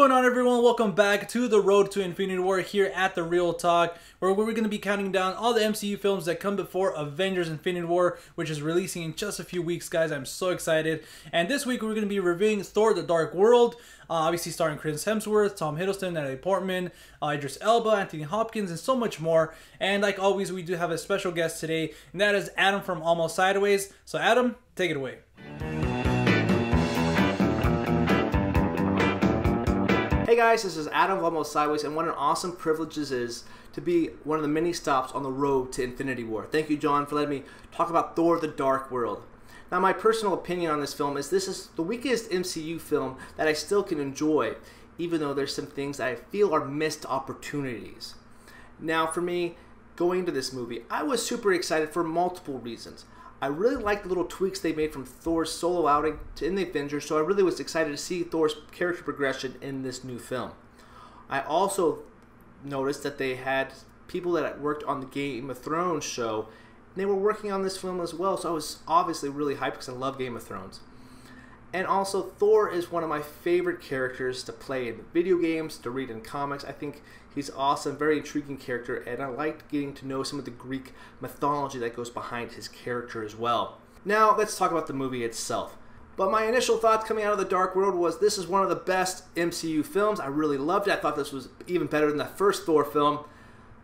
going on, everyone? Welcome back to the Road to Infinity War here at The Real Talk, where we're going to be counting down all the MCU films that come before Avengers Infinity War, which is releasing in just a few weeks, guys. I'm so excited. And this week we're going to be reviewing Thor: The Dark World, obviously starring Chris Hemsworth, Tom Hiddleston, Natalie Portman, Idris Elba, Anthony Hopkins, and so much more. And like always, we do have a special guest today, and that is Adam from Almost Sideways. So Adam, take it away. Hey guys, this is Adam of Almost Sideways, and what an awesome privilege this is to be one of the many stops on the road to Infinity War. Thank you, John, for letting me talk about Thor: The Dark World. Now, my personal opinion on this film is this is the weakest MCU film that I still can enjoy, even though there's some things that I feel are missed opportunities. Now, for me, going into this movie, I was super excited for multiple reasons. I really liked the little tweaks they made from Thor's solo outing to in the Avengers, so I really was excited to see Thor's character progression in this new film. I also noticed that they had people that worked on the Game of Thrones show, and they were working on this film as well, so I was obviously really hyped because I love Game of Thrones. And also, Thor is one of my favorite characters to play in video games, to read in comics. I think he's awesome, very intriguing character, and I liked getting to know some of the Greek mythology that goes behind his character as well. Now, let's talk about the movie itself. But my initial thoughts coming out of The Dark World was this is one of the best MCU films. I really loved it. I thought this was even better than the first Thor film.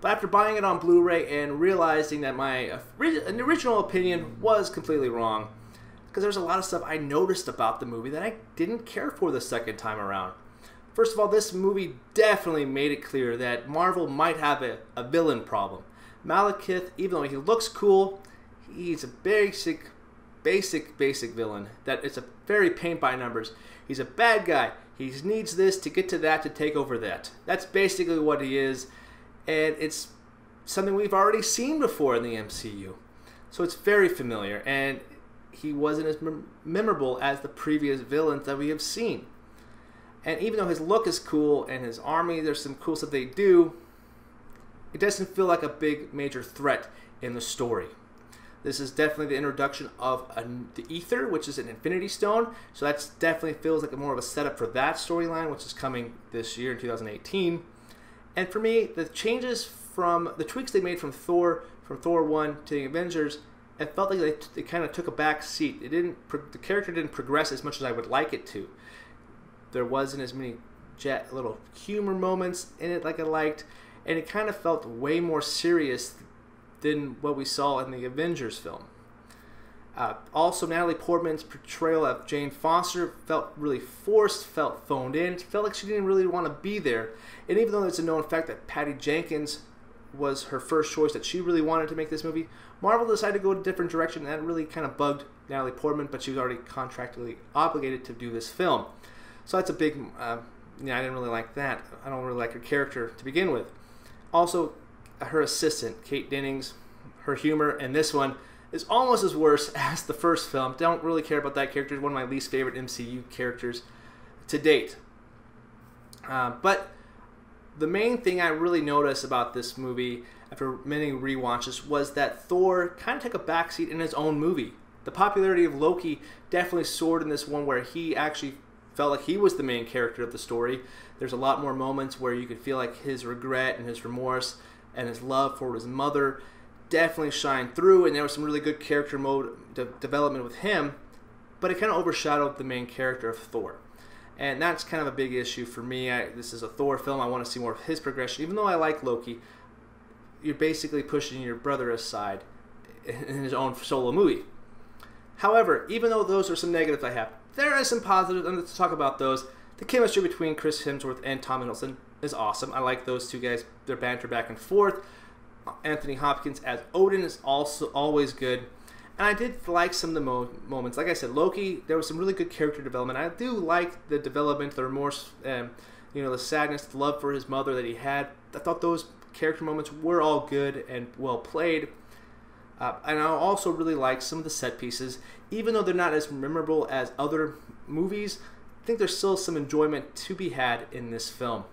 But after buying it on Blu-ray and realizing that my original opinion was completely wrong, because there's a lot of stuff I noticed about the movie that I didn't care for the second time around. First of all, this movie definitely made it clear that Marvel might have a villain problem. Malekith, even though he looks cool, he's a basic villain. That it's a very paint by numbers. He's a bad guy. He needs this to get to that to take over that. That's basically what he is, and it's something we've already seen before in the MCU. So it's very familiar, and he wasn't as memorable as the previous villains that we have seen. And even though his look is cool and his army, there's some cool stuff they do, it doesn't feel like a big major threat in the story. This is definitely the introduction of the Ether, which is an Infinity Stone, so that definitely feels like more of a setup for that storyline, which is coming this year in 2018. And for me, the changes from the tweaks they made from Thor 1 to the Avengers, it felt like they kind of took a back seat. The character didn't progress as much as I would like it to. There wasn't as many little humor moments in it like I liked, and it kind of felt way more serious than what we saw in the Avengers film. Also, Natalie Portman's portrayal of Jane Foster felt really forced, felt phoned in. It felt like she didn't really want to be there. And even though it's a known fact that Patty Jenkins was her first choice, that she really wanted to make this movie, Marvel decided to go a different direction, and that really kind of bugged Natalie Portman, but she was already contractually obligated to do this film. So that's a big, I didn't really like that. I don't really like her character to begin with. Also, her assistant, Kate Dennings, her humor in this one is almost as worse as the first film. Don't really care about that character. It's one of my least favorite MCU characters to date. But the main thing I really noticed about this movie after many rewatches was that Thor kind of took a backseat in his own movie. The popularity of Loki definitely soared in this one, where he actually felt like he was the main character of the story. There's a lot more moments where you could feel like his regret and his remorse and his love for his mother definitely shined through, and there was some really good character development with him, but it kind of overshadowed the main character of Thor. And that's kind of a big issue for me. This is a Thor film. I want to see more of his progression. Even though I like Loki, you're basically pushing your brother aside in his own solo movie. However, even though those are some negatives I have, there are some positives, and let's talk about those. The chemistry between Chris Hemsworth and Tom Hiddleston is awesome. I like those two guys, their banter back and forth. Anthony Hopkins as Odin is also always good. And I did like some of the moments. Like I said, Loki, there was some really good character development. I do like the development, the remorse, the sadness, the love for his mother that he had. I thought those character moments were all good and well played. And I also really like some of the set pieces. Even though they're not as memorable as other movies, I think there's still some enjoyment to be had in this film.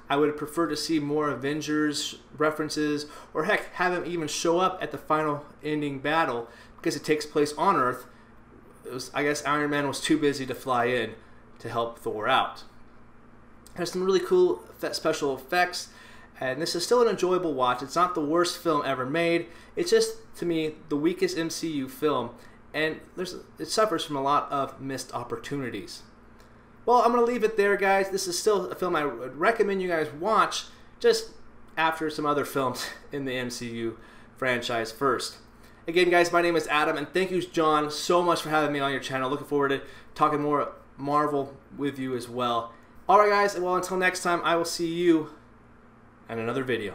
I would prefer to see more Avengers references, or heck, have him even show up at the final ending battle, because it takes place on Earth. I guess Iron Man was too busy to fly in to help Thor out. Has some really cool special effects, and this is still an enjoyable watch. It's not the worst film ever made. It's just, to me, the weakest MCU film, and it suffers from a lot of missed opportunities. Well, I'm going to leave it there, guys. This is still a film I would recommend you guys watch, just after some other films in the MCU franchise first. Again, guys, my name is Adam, and thank you, John, so much for having me on your channel. Looking forward to talking more Marvel with you as well. Alright, guys, well, until next time, I will see you in another video.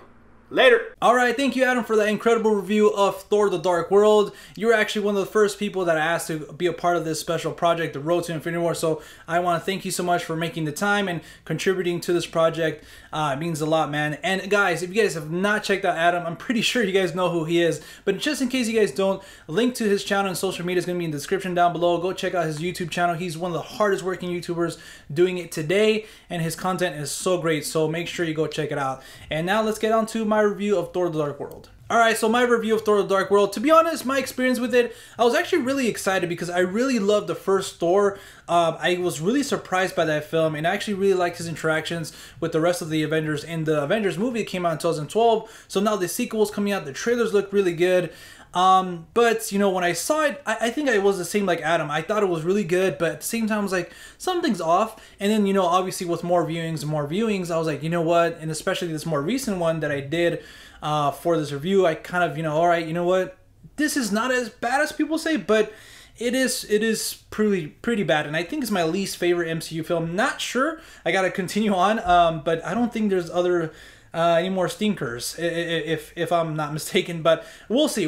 Later! Alright, thank you, Adam, for that incredible review of Thor the Dark World. You were actually one of the first people that I asked to be a part of this special project, The Road to Infinity War, so I want to thank you so much for making the time and contributing to this project. It means a lot, man. And guys, if you guys have not checked out Adam, I'm pretty sure you guys know who he is, but just in case you guys don't, link to his channel and social media is going to be in the description down below. Go check out his YouTube channel. He's one of the hardest working YouTubers doing it today, and his content is so great, so make sure you go check it out. And now let's get on to my review of Thor the Dark World. Alright, so my review of Thor the Dark World, to be honest, my experience with it, I was actually really excited because I really loved the first Thor. I was really surprised by that film, and I actually really liked his interactions with the rest of the Avengers in the Avengers movie that came out in 2012. So now the sequel's coming out, the trailers look really good. But, you know, when I saw it, I think I was the same like Adam. I thought it was really good, but at the same time, I was like, something's off. And then, you know, obviously with more viewings, I was like, you know what? And especially this more recent one that I did for this review, I kind of, you know, all right, you know what? This is not as bad as people say, but it is pretty bad. And I think it's my least favorite MCU film. Not sure. I got to continue on, but I don't think there's other... any more stinkers, if I'm not mistaken, but we'll see.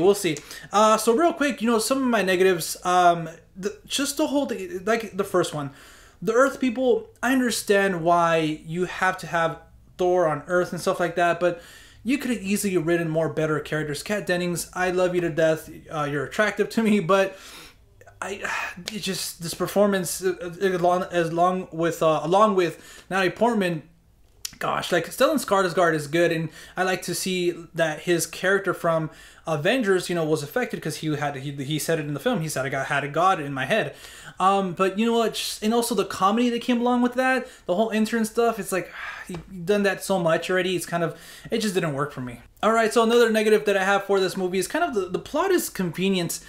So real quick, you know, some of my negatives, just the whole thing, like the first one, the Earth people, I understand why you have to have Thor on Earth and stuff like that, but you could have easily written more better characters. Kat Dennings, I love you to death, you're attractive to me, but this performance, along with Natalie Portman, gosh, like Stellan Skarsgård is good, and I like to see that his character from Avengers, you know, was affected because he said it in the film. He said, I had a god in my head. But you know what? And also the comedy that came along with that, the whole intern stuff. It's like you've done that so much already. It's kind of, it just didn't work for me. All right, so another negative that I have for this movie is kind of the plot is convenient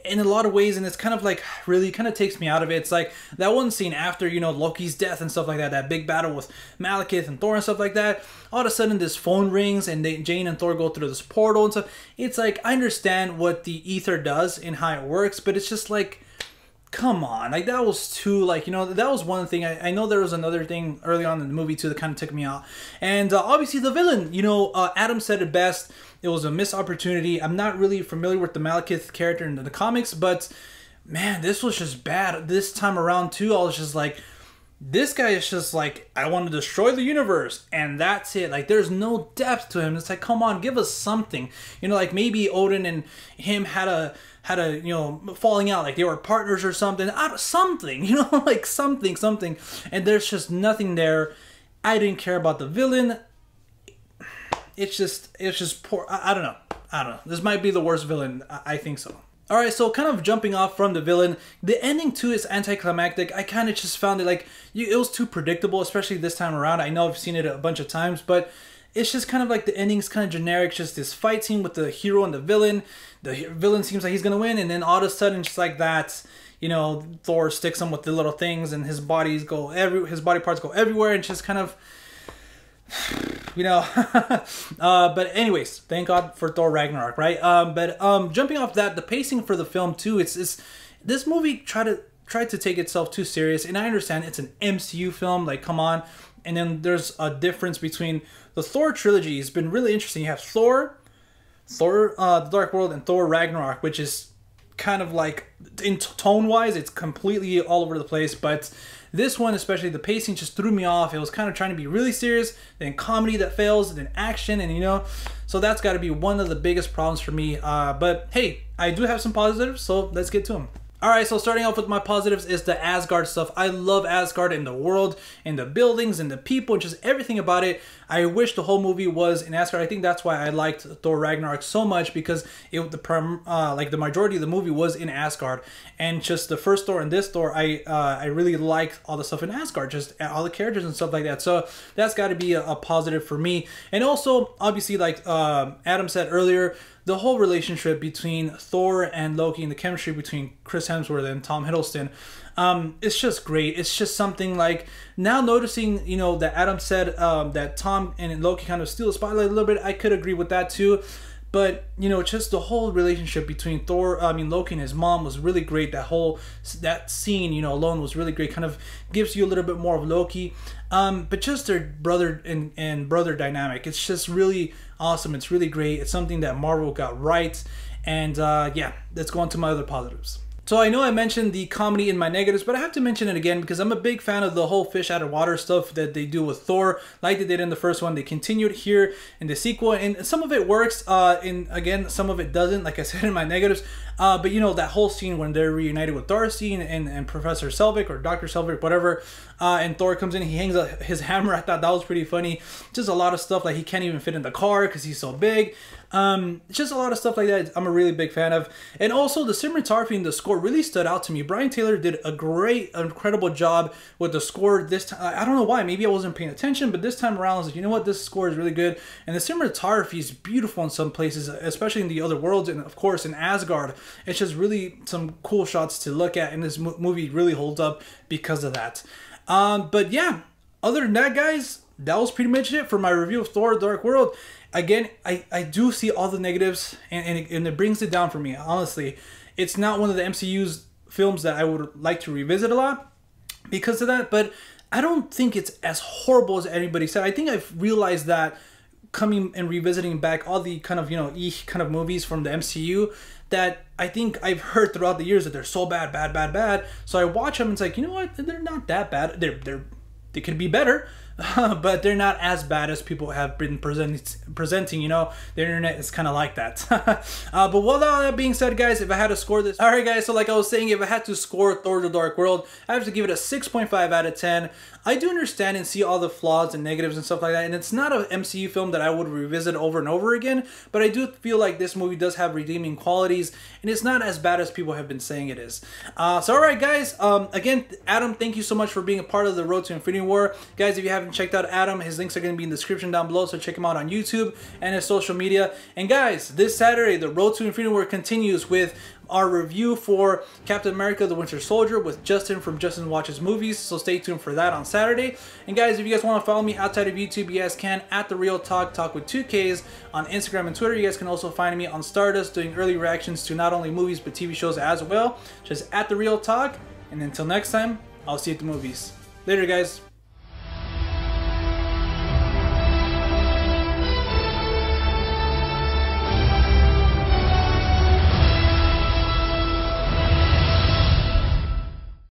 in a lot of ways, and it's kind of like really kind of takes me out of it. It's like that one scene after, you know, Loki's death and stuff like that, that big battle with Malekith and Thor and stuff like that. All of a sudden this phone rings and Jane and Thor go through this portal and stuff. It's like, I understand what the ether does and how it works, but it's just like, come on, like that was too, like, you know, that was one thing. I know there was another thing early on in the movie too that kind of took me out. And obviously the villain, you know, Adam said it best. It was a missed opportunity. I'm not really familiar with the Malekith character in the comics, but man, this was just bad. This time around too, I was just like, this guy is just like, I want to destroy the universe, and that's it. Like, there's no depth to him. It's like, come on, give us something. You know, like maybe Odin and him had a you know, falling out, like they were partners or something. Something, you know, like something. And there's just nothing there. I didn't care about the villain. It's just poor. I don't know. This might be the worst villain. I think so. Alright, so kind of jumping off from the villain, the ending too is anticlimactic. I kind of just found it like, it was too predictable, especially this time around. I know I've seen it a bunch of times, but it's just kind of like the ending's kind of generic. Just this fight scene with the hero and the villain. The villain seems like he's going to win, and then all of a sudden, just like that, you know, Thor sticks him with the little things, and his body parts go everywhere, and just kind of, you know. But anyways, thank God for Thor Ragnarok, right? But jumping off that, the pacing for the film too, it's this movie tried to take itself too serious, and I understand it's an MCU film, like come on. And then there's a difference between the Thor trilogy. It's been really interesting. You have Thor, the Dark World, and Thor Ragnarok, which is kind of like, in tone-wise, it's completely all over the place. But this one, especially, the pacing just threw me off. It was kind of trying to be really serious, then comedy that fails, then action, and you know, so that's got to be one of the biggest problems for me. But hey, I do have some positives, so let's get to them. Alright, so starting off with my positives is the Asgard stuff. I love Asgard and the world and the buildings and the people and just everything about it. I wish the whole movie was in Asgard. I think that's why I liked Thor Ragnarok so much, because the majority of the movie was in Asgard. And just the first Thor and this Thor, I really liked all the stuff in Asgard, just all the characters and stuff like that. So that's got to be a positive for me. And also, obviously, like Adam said earlier, the whole relationship between Thor and Loki and the chemistry between Chris Hemsworth and Tom Hiddleston, it's just great. It's just something like, now noticing, you know, that Adam said that Tom and Loki kind of steal the spotlight a little bit. I could agree with that too. But, you know, just the whole relationship between Loki and his mom was really great. That scene, you know, alone was really great. Kind of gives you a little bit more of Loki. But just their brother and brother dynamic, it's just really awesome. It's really great. It's something that Marvel got right. And yeah, let's go on to my other positives. So I know I mentioned the comedy in my negatives, but I have to mention it again because I'm a big fan of the whole fish out of water stuff that they do with Thor, like they did in the first one. They continued here in the sequel, and some of it works, and again, some of it doesn't, like I said in my negatives. But you know, that whole scene when they're reunited with Darcy and Professor Selvig, or Dr. Selvig, whatever, and Thor comes in, he hangs up his hammer. I thought that was pretty funny. Just a lot of stuff, like he can't even fit in the car because he's so big. Just a lot of stuff like that I'm a really big fan of. And also the cinematography and the score really stood out to me. Brian Taylor did a great, incredible job with the score this time. I don't know why, maybe I wasn't paying attention, but this time around I was like, you know what, this score is really good. And the cinematography is beautiful in some places, especially in the other worlds, and of course in Asgard. It's just really some cool shots to look at, and this movie really holds up because of that. But yeah, other than that, guys, that was pretty much it for my review of Thor: Dark World. Again, I do see all the negatives, and it brings it down for me, honestly. It's not one of the MCU's films that I would like to revisit a lot because of that, but I don't think it's as horrible as anybody said. I think I've realized that coming and revisiting back all the kind of, you know, kind of movies from the MCU, that I think I've heard throughout the years that they're so bad, bad, bad, bad. So I watch them and it's like, you know what, they're not that bad. They could be better. But they're not as bad as people have been presenting, you know. The internet is kind of like that. But with all that being said, guys, if I had to score this... Alright, guys, so like I was saying, if I had to score Thor: The Dark World, I have to give it a 6.5 out of 10. I do understand and see all the flaws and negatives and stuff like that, and it's not an MCU film that I would revisit over and over again, but I do feel like this movie does have redeeming qualities, and it's not as bad as people have been saying it is. So alright, guys, again, Adam, thank you so much for being a part of the Road to Infinity War. Guys, if you haven't checked out Adam, his links are going to be in the description down below, so check him out on YouTube and his social media. And guys, this Saturday, the Road to Infinity War continues with our review for Captain America: The Winter Soldier with Justin from Justin Watches Movies, so stay tuned for that on Saturday. And guys, if you guys want to follow me outside of YouTube, you guys can at The Real Talk, Talk with 2Ks on Instagram and Twitter. You guys can also find me on Stardust doing early reactions to not only movies but TV shows as well, just at The Real Talk. And until next time, I'll see you at the movies. Later, guys.